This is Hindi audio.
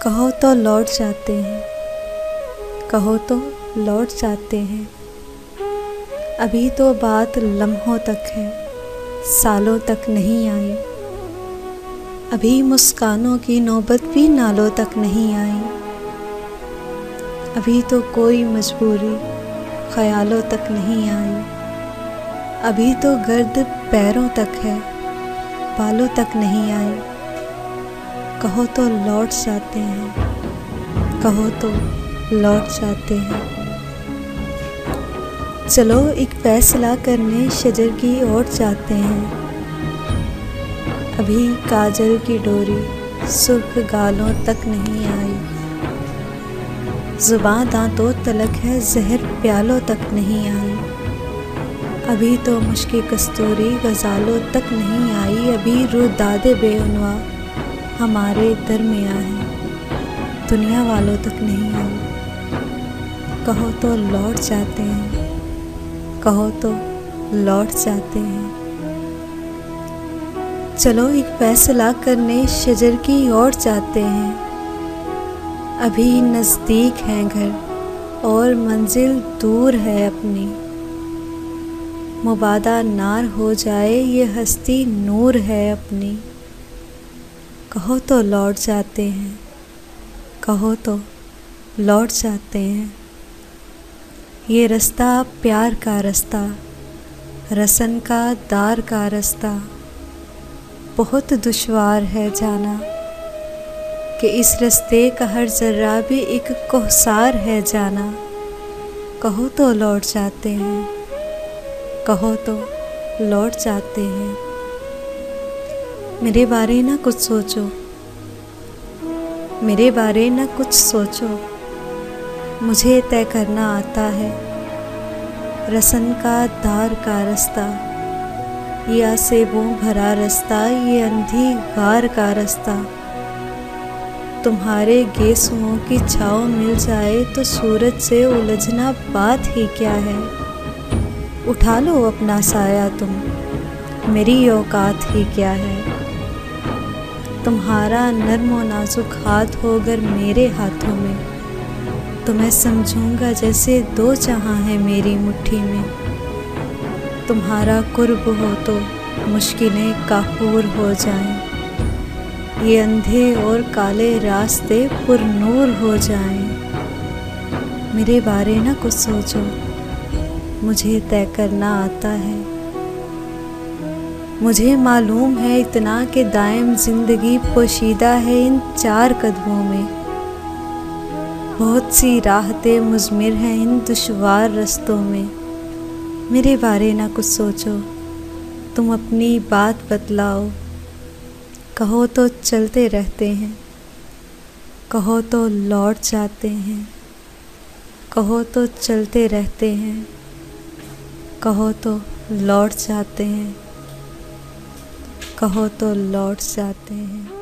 कहो तो लौट जाते हैं, कहो तो लौट जाते हैं। अभी तो बात लम्हों तक है, सालों तक नहीं आई। अभी मुस्कानों की नौबत भी नालों तक नहीं आई। अभी तो कोई मजबूरी ख्यालों तक नहीं आई। अभी तो गर्द पैरों तक है, बालों तक नहीं आई। कहो तो लौट जाते हैं, कहो तो लौट जाते हैं। चलो एक फैसला करने शजर की ओर जाते हैं। अभी काजल की डोरी सुर्ख गालों तक नहीं आई। ज़ुबां दांतों तलक है, जहर प्यालों तक नहीं आई। अभी तो मुश्किल कस्तूरी गज़ालों तक नहीं आई। अभी रुदादे बेउनवा हमारे दरमियाँ है, दुनिया वालों तक नहीं आई। कहो तो लौट जाते हैं, कहो तो लौट जाते हैं। चलो एक फैसला करने शजर की ओर जाते हैं। अभी नज़दीक है घर और मंजिल दूर है अपनी। मुबादा नार हो जाए ये हस्ती नूर है अपनी। कहो तो लौट जाते हैं, कहो तो लौट जाते हैं। ये रास्ता प्यार का रास्ता, रसन का दार का रास्ता, बहुत दुश्वार है जाना कि इस रास्ते का हर जर्रा भी एक कोहसार है जाना। कहो तो लौट जाते हैं, कहो तो लौट जाते हैं। मेरे बारे ना कुछ सोचो, मेरे बारे ना कुछ सोचो। मुझे तय करना आता है रसन का दार का रास्ता। ये आसेबों भरा रास्ता, ये अंधी गार का रास्ता। तुम्हारे गेसुओं की छाँव मिल जाए तो सूरज से उलझना बात ही क्या है। उठा लो अपना साया तुम, मेरी औकात ही क्या है। तुम्हारा नर्म व नाजुक हाथ हो अगर मेरे हाथों में, तो मैं समझूंगा जैसे दो जहां हैं मेरी मुट्ठी में। तुम्हारा कुर्ब हो तो मुश्किलें काफूर हो जाएं, ये अंधे और काले रास्ते पुरनूर हो जाएं। मेरे बारे ना कुछ सोचो, मुझे तय करना आता है। मुझे मालूम है इतना कि दायम जिंदगी पोशीदा है इन चार कदमों में। बहुत सी राहतें मुज़मिर हैं इन दुश्वार रास्तों में। मेरे बारे ना कुछ सोचो, तुम अपनी बात बतलाओ। कहो तो चलते रहते हैं, कहो तो लौट जाते हैं। कहो तो चलते रहते हैं, कहो तो लौट जाते हैं। कहो तो लौट जाते हैं।